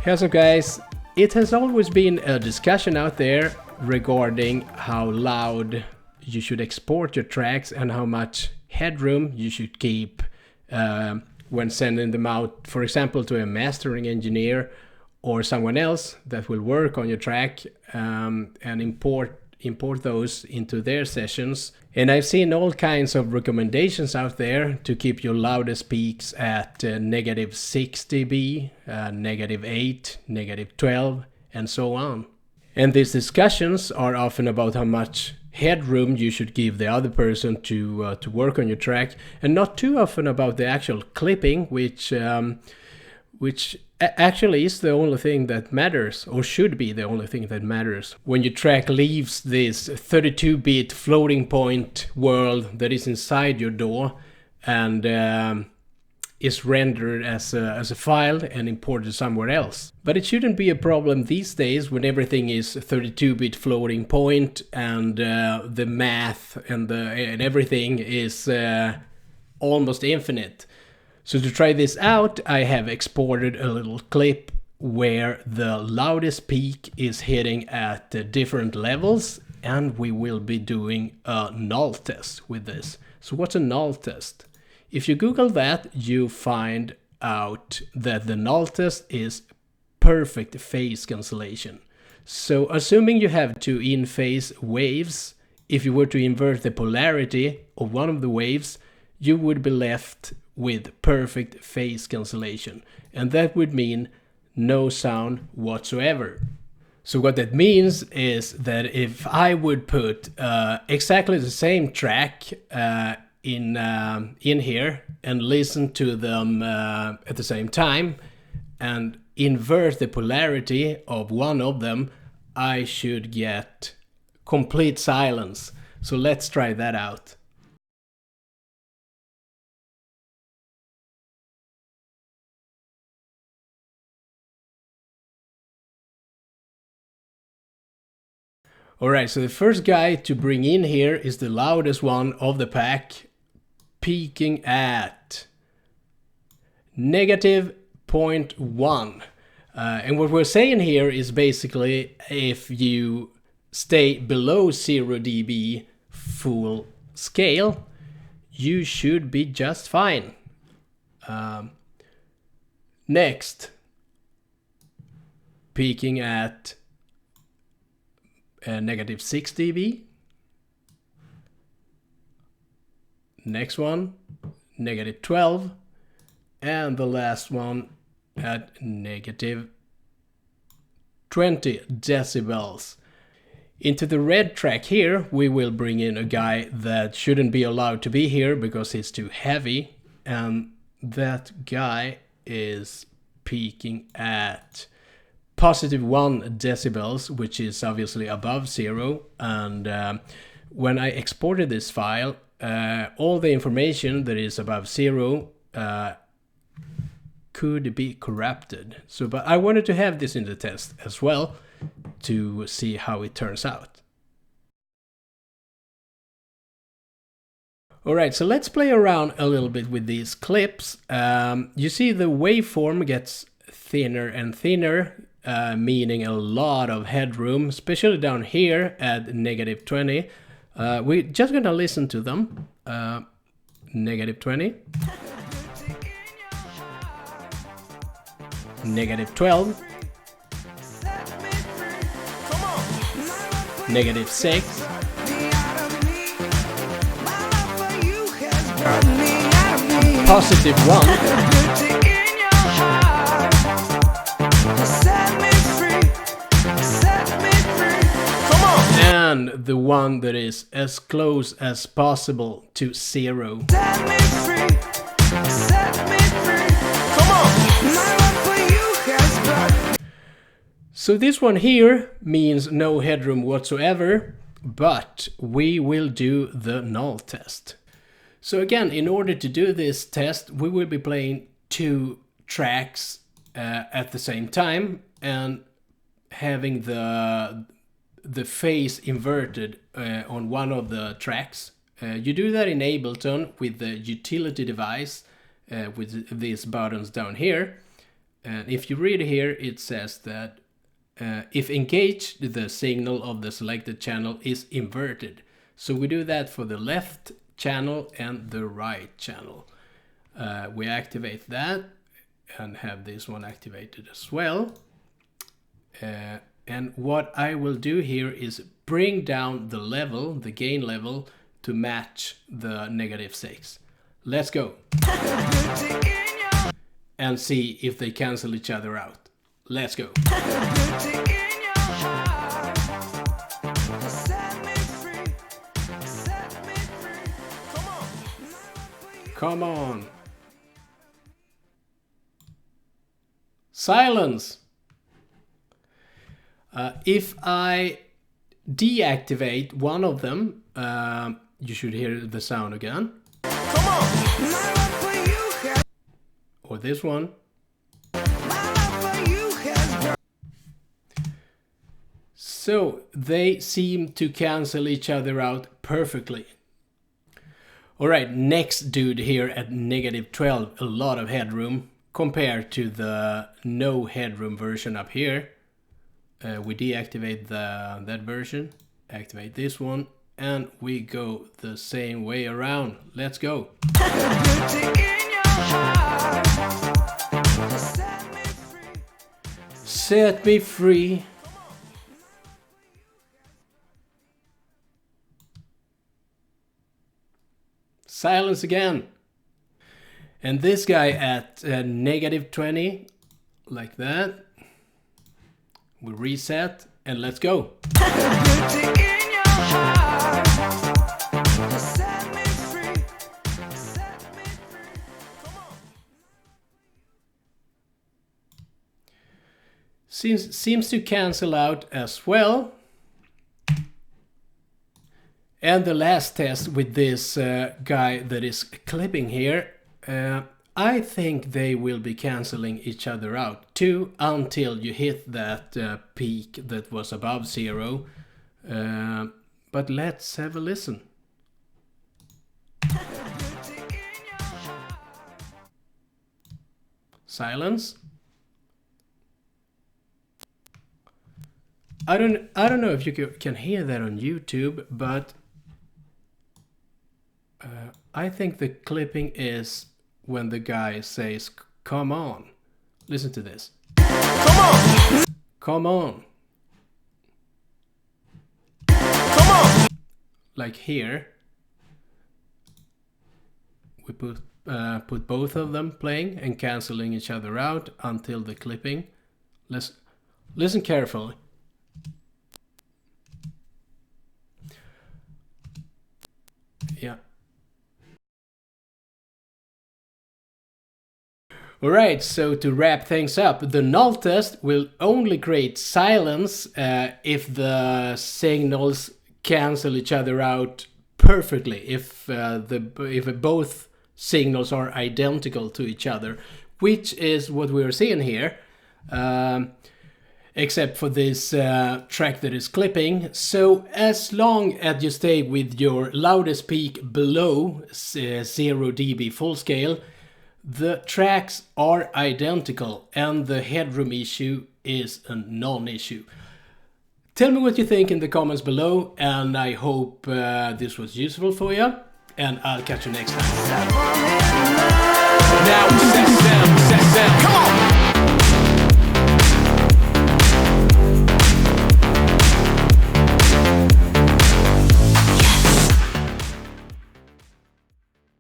Heads up guys, it has always been a discussion out there regarding how loud you should export your tracks and how much headroom you should keep when sending them out, for example, to a mastering engineer or someone else that will work on your track and import those into their sessions. And I've seen all kinds of recommendations out there to keep your loudest peaks at -6 dB, -8, -12, and so on. And these discussions are often about how much headroom you should give the other person to work on your track, and not too often about the actual clipping, which actually is the only thing that matters, or should be the only thing that matters. When your track leaves this 32-bit floating point world that is inside your DAW and is rendered as a file and imported somewhere else. But it shouldn't be a problem these days when everything is 32-bit floating point and the math and everything is almost infinite. So to try this out, I have exported a little clip where the loudest peak is hitting at different levels, and we will be doing a null test with this. So what's a null test? If you Google that, you find out that the null test is perfect phase cancellation. So assuming you have two in-phase waves, if you were to invert the polarity of one of the waves, you would be left with perfect phase cancellation, and that would mean no sound whatsoever. So what that means is that if I would put exactly the same track in here and listen to them at the same time and invert the polarity of one of them, I should get complete silence. So let's try that out. Alright, so the first guy to bring in here is the loudest one of the pack, peaking at -0.1. And what we're saying here is basically if you stay below 0 dB full scale, you should be just fine. Next, peaking at -6 dB. Next one, -12. And the last one at -20 decibels. Into the red track here, we will bring in a guy that shouldn't be allowed to be here because he's too heavy. And that guy is peaking at +1 decibels, which is obviously above 0. And when I exported this file, all the information that is above 0 could be corrupted. So, but I wanted to have this in the test as well to see how it turns out. Alright, so let's play around a little bit with these clips. You see the waveform gets thinner and thinner, meaning a lot of headroom, especially down here at -20. We're just gonna listen to them. -20, -12, -6, +1. And the one that is as close as possible to 0. Set me free. Set me free. Come on. My love for you has got me. So this one here means no headroom whatsoever, but we will do the null test. So again, in order to do this test, we will be playing two tracks at the same time and having the phase inverted on one of the tracks. You do that in Ableton with the utility device with these buttons down here. And if you read here, it says that if engaged, the signal of the selected channel is inverted. So we do that for the left channel and the right channel. We activate that and have this one activated as well. And what I will do here is bring down the level, the gain level, to match the -6. Let's go. And see if they cancel each other out. Let's go. Come on. Silence. If I deactivate one of them, you should hear the sound again. Come on. Or this one. So they seem to cancel each other out perfectly. Alright, next dude here at -12, a lot of headroom compared to the no headroom version up here. We deactivate that version, activate this one, and we go the same way around. Let's go. Set me free. Silence again. And this guy at -20, like that. We reset and let's go. Seems to cancel out as well. And the last test with this guy that is clipping here, I think they will be cancelling each other out too until you hit that peak that was above 0. But let's have a listen. Silence. I don't know if you can hear that on YouTube, but I think the clipping is when the guy says, "Come on." Listen to this. Come on! Come on! Come on! Like here. We put both of them playing and cancelling each other out until the clipping. Listen carefully. Yeah. Alright, so to wrap things up, the null test will only create silence if the signals cancel each other out perfectly, if both signals are identical to each other, which is what we're seeing here, except for this track that is clipping. So as long as you stay with your loudest peak below 0 dB full scale, the tracks are identical and the headroom issue is a non-issue. Tell me what you think in the comments below, and I hope this was useful for you, and I'll catch you next time.